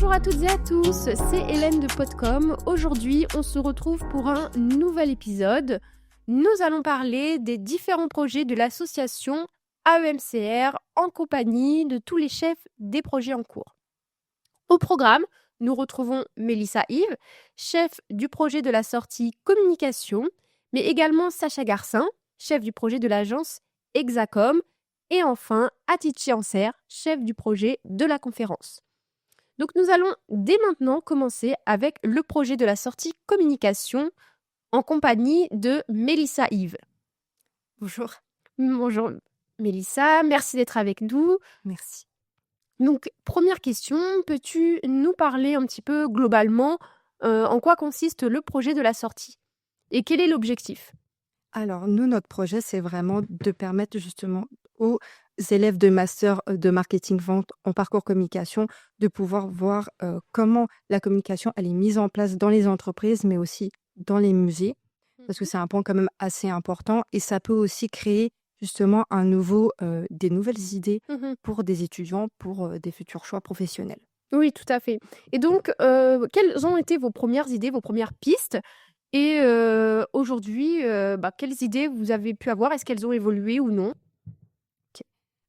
Bonjour à toutes et à tous, c'est Hélène de Podcom. Aujourd'hui, on se retrouve pour un nouvel épisode. Nous allons parler des différents projets de l'association AEMCR en compagnie de tous les chefs des projets en cours. Au programme, nous retrouvons Mélissa Yves, chef du projet de la sortie communication, mais également Sacha Garcin, chef du projet de l'agence Hexacom, et enfin Atichi Anser, chef du projet de la conférence. Donc nous allons dès maintenant commencer avec le projet de la sortie communication en compagnie de Mélissa Yves. Bonjour. Bonjour Mélissa, merci d'être avec nous. Merci. Donc première question, peux-tu nous parler un petit peu globalement en quoi consiste le projet de la sortie et quel est l'objectif? Alors, nous, notre projet, c'est vraiment de permettre justement aux élèves de master de marketing-vente en parcours communication de pouvoir voir comment la communication elle est mise en place dans les entreprises, mais aussi dans les musées, parce que c'est un point quand même assez important et ça peut aussi créer justement des nouvelles idées Mhm. pour des étudiants, pour des futurs choix professionnels. Oui, tout à fait. Et donc, quelles ont été vos premières idées, vos premières pistes? Et aujourd'hui, quelles idées vous avez pu avoir? Est-ce qu'elles ont évolué ou non?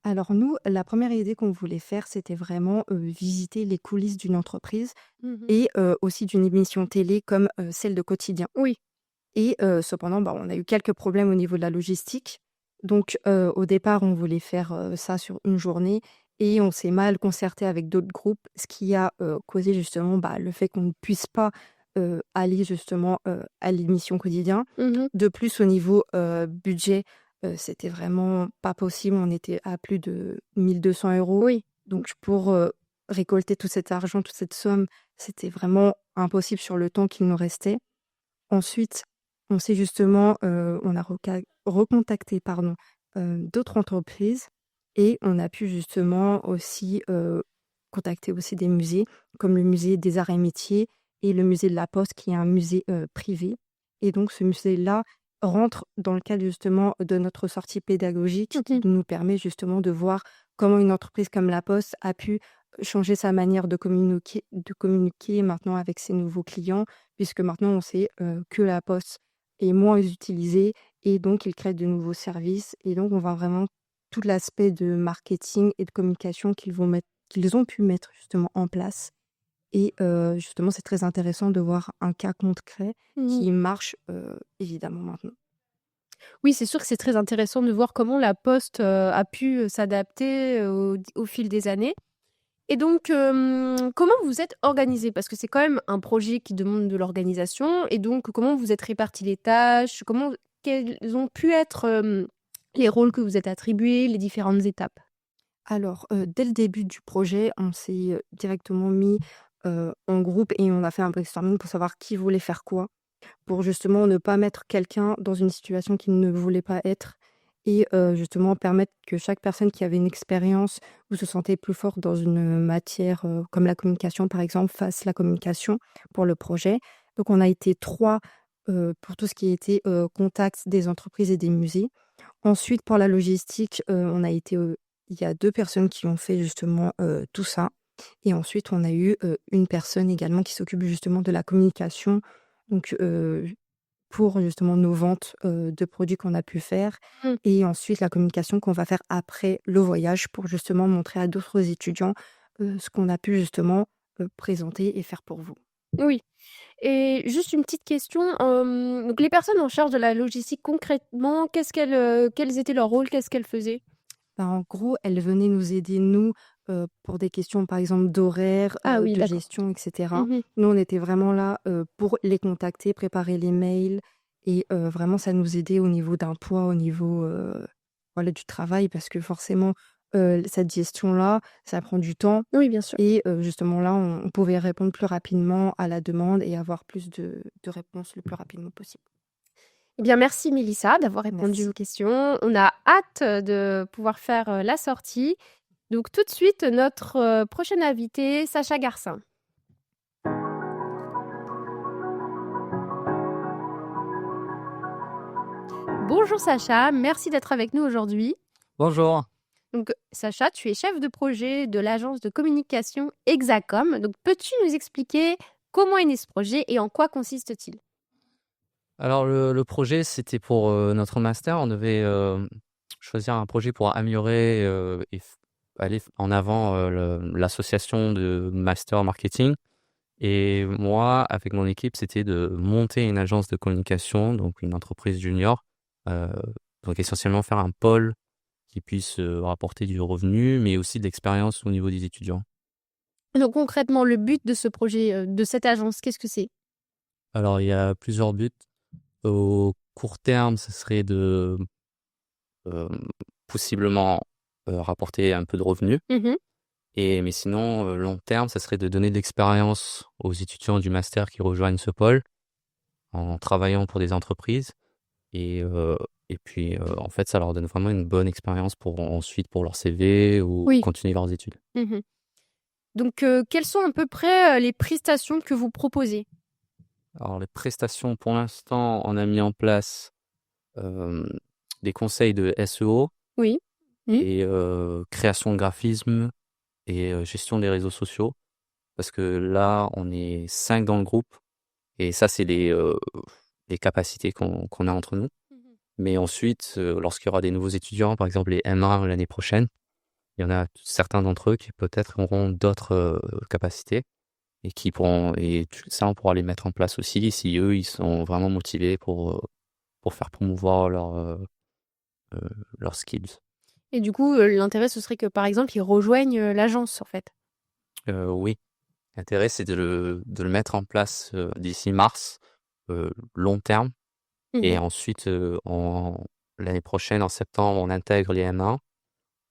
Alors nous, la première idée qu'on voulait faire, c'était vraiment visiter les coulisses d'une entreprise Mhm. et aussi d'une émission télé comme celle de Quotidien. Oui. Et cependant, on a eu quelques problèmes au niveau de la logistique. Donc au départ, on voulait faire ça sur une journée et on s'est mal concerté avec d'autres groupes, ce qui a causé justement le fait qu'on ne puisse pas aller justement à l'émission Quotidien. Mhm. De plus, au niveau budget, c'était vraiment pas possible. On était à plus de 1 200 €. Oui. Donc pour récolter tout cet argent, toute cette somme, c'était vraiment impossible sur le temps qu'il nous restait. Ensuite, on s'est justement, on a recontacté pardon, d'autres entreprises et on a pu justement aussi, contacter aussi des musées, comme le musée des arts et métiers et le musée de la Poste qui est un musée, privé et donc ce musée-là rentre dans le cadre justement de notre sortie pédagogique qui Mhm. nous permet justement de voir comment une entreprise comme la Poste a pu changer sa manière de communiquer maintenant avec ses nouveaux clients puisque maintenant on sait, que la Poste est moins utilisée et donc ils créent de nouveaux services et donc on voit vraiment tout l'aspect de marketing et de communication qu'ils ont pu mettre justement en place et justement c'est très intéressant de voir un cas concret Mhm. qui marche, évidemment maintenant. Oui, c'est sûr que c'est très intéressant de voir comment la Poste a pu s'adapter au fil des années. Et donc, comment vous êtes organisés? Parce que c'est quand même un projet qui demande de l'organisation. Et donc, comment vous êtes répartis les tâches? Quels ont pu être les rôles que vous êtes attribués, les différentes étapes? Alors, dès le début du projet, on s'est, directement mis, en groupe et on a fait un brainstorming pour savoir qui voulait faire quoi. Pour justement ne pas mettre quelqu'un dans une situation qu'il ne voulait pas être et justement permettre que chaque personne qui avait une expérience ou se sentait plus fort dans une matière, comme la communication par exemple, fasse la communication pour le projet. Donc on a été 3 pour tout ce qui était, contact des entreprises et des musées. Ensuite pour la logistique, il y a 2 personnes qui ont fait justement, tout ça et ensuite on a eu, une personne également qui s'occupe justement de la communication donc pour justement nos ventes, de produits qu'on a pu faire Mmh. et ensuite la communication qu'on va faire après le voyage pour justement montrer à d'autres étudiants, ce qu'on a pu justement, présenter et faire pour vous. Oui. Et juste une petite question, donc les personnes en charge de la logistique concrètement, quels étaient leurs rôles? Qu'est-ce qu'elles faisaient? En gros, elle venait nous aider, nous, pour des questions, par exemple, d'horaire, Ah oui, de d'accord. gestion et cetera. Mmh. Nous, on était vraiment là, pour les contacter, préparer les mails et vraiment ça nous aidait au niveau d'un poids, au niveau, voilà, du travail parce que forcément, cette gestion-là, ça prend du temps Oui, bien sûr. et justement là, on pouvait répondre plus rapidement à la demande et avoir plus de réponses le plus rapidement possible. Eh bien, merci Mélissa d'avoir répondu Merci. aux questions. On a hâte de pouvoir faire la sortie. Donc tout de suite, notre prochaine invitée, Sacha Garcin. Bonjour Sacha, merci d'être avec nous aujourd'hui. Bonjour. Donc, Sacha, tu es chef de projet de l'agence de communication Hexacom. Donc, peux-tu nous expliquer comment est né ce projet et en quoi consiste-t-il? Alors le projet, c'était pour, notre master. On devait, choisir un projet pour améliorer, et aller en avant, l'association de master marketing et moi, avec mon équipe, c'était de monter une agence de communication, donc une entreprise junior, heu, donc essentiellement faire un pôle qui puisse, rapporter du revenu, mais aussi de l'expérience au niveau des étudiants. Donc, concrètement, le but de ce projet, de cette agence, qu'est-ce que c'est? Alors il y a plusieurs buts. Au court terme, ce serait de, hem, possiblement, rapporter un peu de revenus Mhm. mais sinon, long terme, ça serait de donner de l'expérience aux étudiants du master qui rejoignent ce pôle, en travaillant pour des entreprises et heu et puis, en fait, ça leur donne vraiment une bonne expérience pour ensuite pour leur CV ou Oui. continuer leurs études. Mhm. Donc, quelles sont à peu près les prestations que vous proposez? Alors les prestations, pour l'instant, on a mis en place, hem, des conseils de SEO Oui. Mmh. et création de graphismes et gestion des réseaux sociaux. Parce que là, on est 5 dans le groupe et ça, c'est les capacités qu'on a entre nous. Mhm. Mais ensuite, lorsqu'il y aura des nouveaux étudiants, par exemple les M1 l'année prochaine, il y en a certains d'entre eux qui peut-être auront d'autres, capacités et qui pourront et tu ça, on pourra les mettre en place aussi si eux, ils sont vraiment motivés pour faire promouvoir heu, leurs skills. Et du coup, l'intérêt, ce serait que, par exemple, ils rejoignent l'agence, en fait. Oui, l'intérêt, c'est de le mettre en place, d'ici mars, long terme. Et Mhm. ensuite, l'année prochaine, en septembre, on intègre les M1.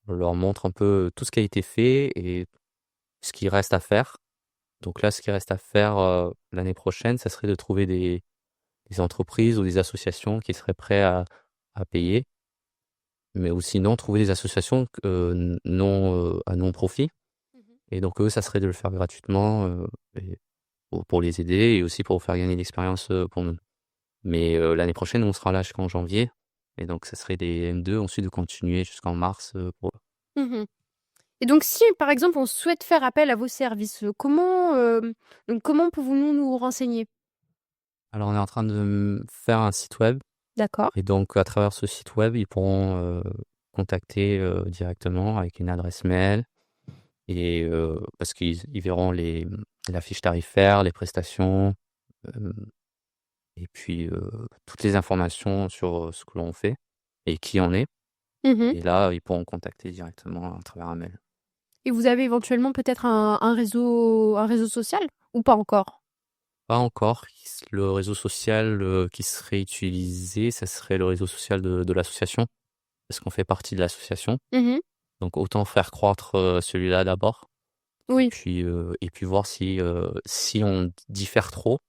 On leur montre un peu tout ce qui a été fait et ce qui reste à faire. Donc là, ce qui reste à faire, l'année prochaine, ça serait de trouver des entreprises ou des associations qui seraient prêts à payer. Mais ou sinon, trouver des associations à non profit. Mhm. Et donc eux, ça serait de le faire gratuitement, et pour les aider et aussi pour faire gagner de l'expérience, pour nous. Mais l'année prochaine, on sera là jusqu'en janvier et donc ça serait des M2 ensuite de continuer jusqu'en mars, pour Mhm. Et donc, si, par exemple, on souhaite faire appel à vos services, comment pouvons-nous nous renseigner? alors on est en train de, faire un site web D'accord. et donc à travers ce site web, ils pourront, contacter, directement avec une adresse mail et parce qu'ils verront la fiche tarifaire, les prestations, hem et puis, toutes les informations sur, ce que l'on fait et qui on est Mhm. et là, ils pourront contacter directement à travers un mail. Et vous avez éventuellement peut-être un réseau social ou pas encore? Pas encore. Le réseau social, qui serait utilisé, ça serait le réseau social de l'association, parce qu'on fait partie de l'association. Mhm. Donc autant faire croître, celui-là d'abord Oui. et puis voir si on diffère trop,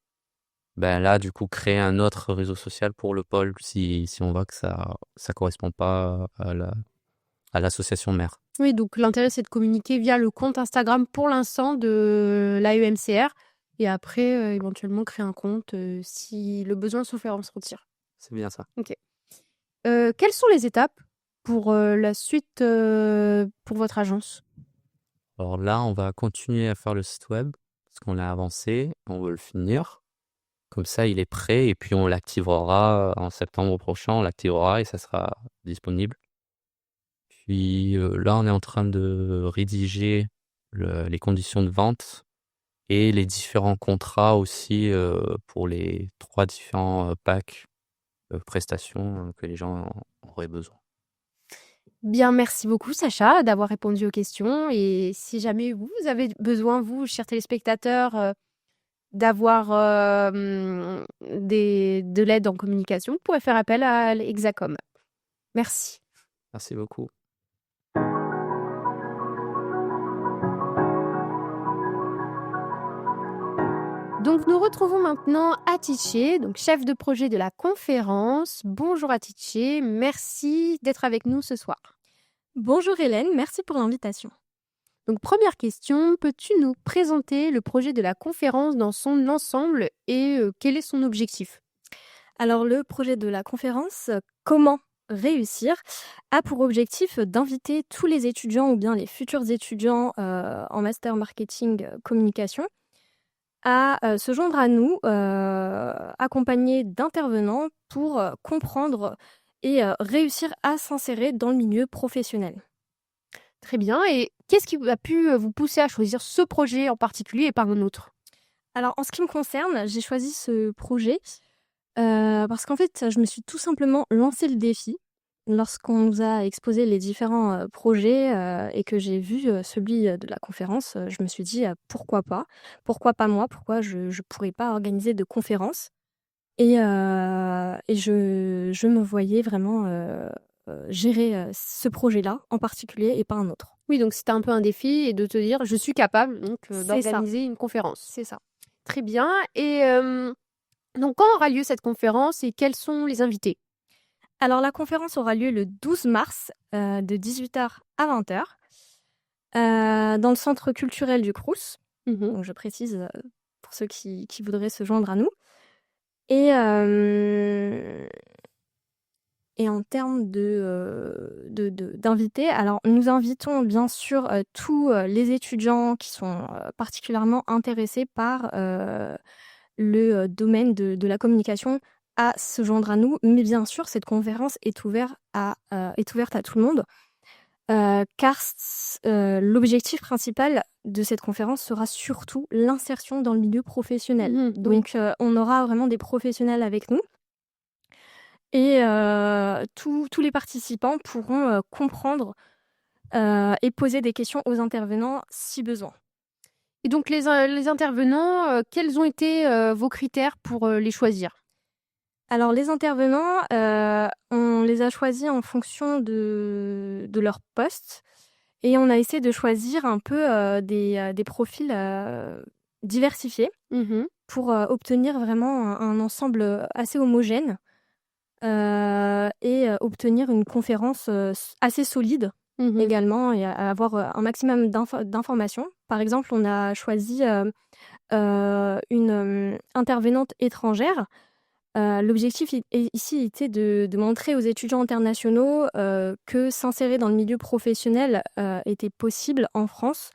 ben là, du coup, créer un autre réseau social pour le pôle si on voit que ça correspond pas à l'association mère. Oui, donc l'intérêt, c'est de communiquer via le compte Instagram pour l'instant de l'AEMCR et après, éventuellement, créer un compte si le besoin se fait ressentir. C'est bien ça. Ok. Quelles sont les étapes pour la suite pour votre agence? Alors là, on va continuer à faire le site web, parce qu'on a avancé, on veut le finir. Comme ça, il est prêt et puis on l'activera en septembre prochain, on l'activera et ça sera disponible. Puis, là, on est en train de rédiger les conditions de vente et les différents contrats aussi, pour les 3 différents, packs, prestations, que les gens auraient besoin. Bien, merci beaucoup Sacha d'avoir répondu aux questions et si jamais vous avez besoin, vous, chers téléspectateurs, d'avoir, de l'aide en communication, vous pouvez faire appel à l'Hexacom. Merci. Merci beaucoup. Donc nous retrouvons maintenant Atiché, donc chef de projet de la conférence. Bonjour Atiché, merci d'être avec nous ce soir. Bonjour Hélène, merci pour l'invitation. Donc première question, peux-tu nous présenter le projet de la conférence dans son ensemble et quel est son objectif? Alors le projet de la conférence, comment réussir a pour objectif d'inviter tous les étudiants ou bien les futurs étudiants en master marketing communication à se joindre à nous, accompagnés d'intervenants pour comprendre et réussir à s'insérer dans le milieu professionnel. Très bien. Et qu'est-ce qui a pu vous pousser à choisir ce projet en particulier et pas un autre? Alors, en ce qui me concerne, j'ai choisi ce projet parce qu'en fait, je me suis tout simplement lancé le défi lorsqu'on nous a exposé les différents projets et que j'ai vu celui de la conférence. Je me suis dit pourquoi pas? Pourquoi pas moi? Pourquoi je ne pourrais pas organiser de conférences? Et je me voyais vraiment gérer ce projet-là en particulier et pas un autre. Oui, donc c'était un peu un défi et de te dire, je suis capable donc C'est ça, d'organiser une conférence. c'est ça. Très bien. Et donc, quand aura lieu cette conférence et quels sont les invités? Alors, la conférence aura lieu le 12 mars de 18h à 20h dans le centre culturel du Crous. Mhm. Donc, je précise pour ceux qui voudraient se joindre à nous. Et en termes d'invités, alors nous invitons bien sûr tous les étudiants qui sont particulièrement intéressés par le domaine de la communication à se joindre à nous. Mais bien sûr, cette conférence est ouverte à tout le monde, car l'objectif principal de cette conférence sera surtout l'insertion dans le milieu professionnel. Mhm. Donc, on aura vraiment des professionnels avec nous. Et tous les participants pourront comprendre et poser des questions aux intervenants si besoin. Et donc, les intervenants, quels ont été vos critères pour les choisir? Alors, les intervenants, on les a choisis en fonction de leur poste et on a essayé de choisir un peu des profils diversifiés Mhm. pour obtenir vraiment un ensemble assez homogène et obtenir une conférence assez solide Mhm. également et avoir un maximum d'informations. Par exemple, on a choisi une intervenante étrangère. L'objectif ici était de montrer aux étudiants internationaux que s'insérer dans le milieu professionnel était possible en France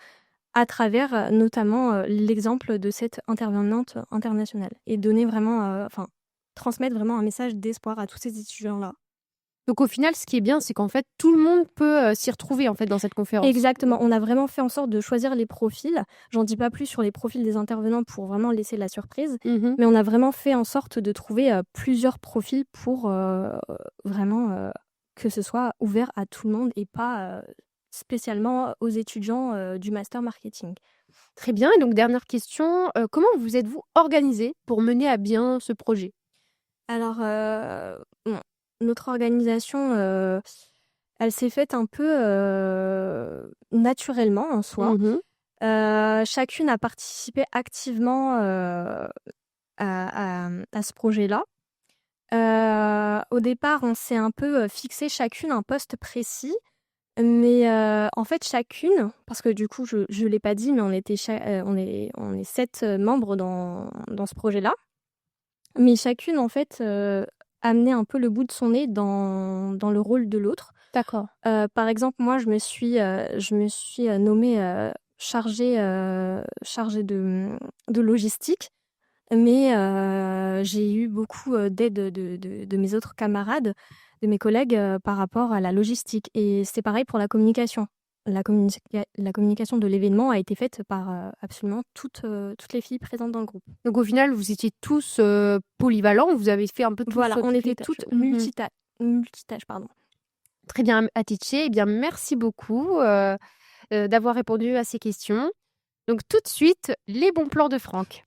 à travers notamment l'exemple de cette intervenante internationale et donner vraiment, transmettre vraiment un message d'espoir à tous ces étudiants-là. Donc, au final, ce qui est bien, c'est qu'en fait, tout le monde peut s'y retrouver en fait dans cette conférence. Exactement, on a vraiment fait en sorte de choisir les profils. J'en dis pas plus sur les profils des intervenants pour vraiment laisser la surprise, Mhm. mais on a vraiment fait en sorte de trouver plusieurs profils pour vraiment que ce soit ouvert à tout le monde et pas spécialement aux étudiants du master marketing. Très bien. Et donc, dernière question, comment vous êtes-vous organisé pour mener à bien ce projet? Alors, bon, notre organisation, elle s'est faite un peu naturellement en soi. Mhm. Chacune a participé activement à ce projet-là. Au départ, on s'est un peu fixé chacune un poste précis, mais en fait, chacune, parce que du coup, je ne l'ai pas dit, mais on est 7 membres dans ce projet-là. Mais chacune, en fait, amenait un peu le bout de son nez dans le rôle de l'autre. D'accord. Par exemple, moi, je me suis nommée chargée de logistique, mais j'ai eu beaucoup d'aide de mes autres camarades, de mes collègues par rapport à la logistique. Et c'est pareil pour la communication. La communication de l'événement a été faite par absolument toutes les filles présentes dans le groupe. Donc, au final, vous étiez tous polyvalents, vous avez fait un peu tous Voilà, on toutes était les tâches. toutes Mhm. multitâches, pardon. Très bien, Atice. Eh bien, merci beaucoup d'avoir répondu à ces questions. Donc, tout de suite, les bons plans de Franck.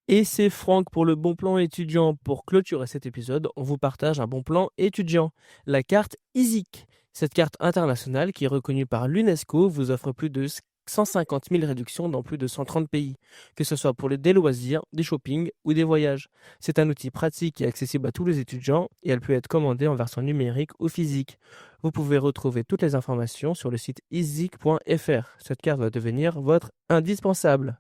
Et c'est Franck pour le bon plan étudiant. Pour clôturer cet épisode, on vous partage un bon plan étudiant, la carte ISIC. Cette carte internationale, qui est reconnue par l'UNESCO, vous offre plus de 150 000 réductions dans plus de 130 pays, que ce soit pour des loisirs, des shoppings ou des voyages. C'est un outil pratique et accessible à tous les étudiants et elle peut être commandée en version numérique ou physique. Vous pouvez retrouver toutes les informations sur le site easyc.fr. Cette carte va devenir votre indispensable.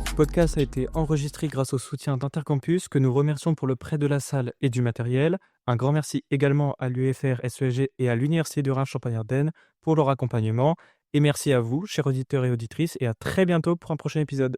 Ce podcast a été enregistré grâce au soutien d'Intercampus, que nous remercions pour le prêt de la salle et du matériel. Un grand merci également à l'UFR SESG et à l'Université de Reims-Champagne-Ardenne pour leur accompagnement. Et merci à vous, chers auditeurs et auditrices, et à très bientôt pour un prochain épisode.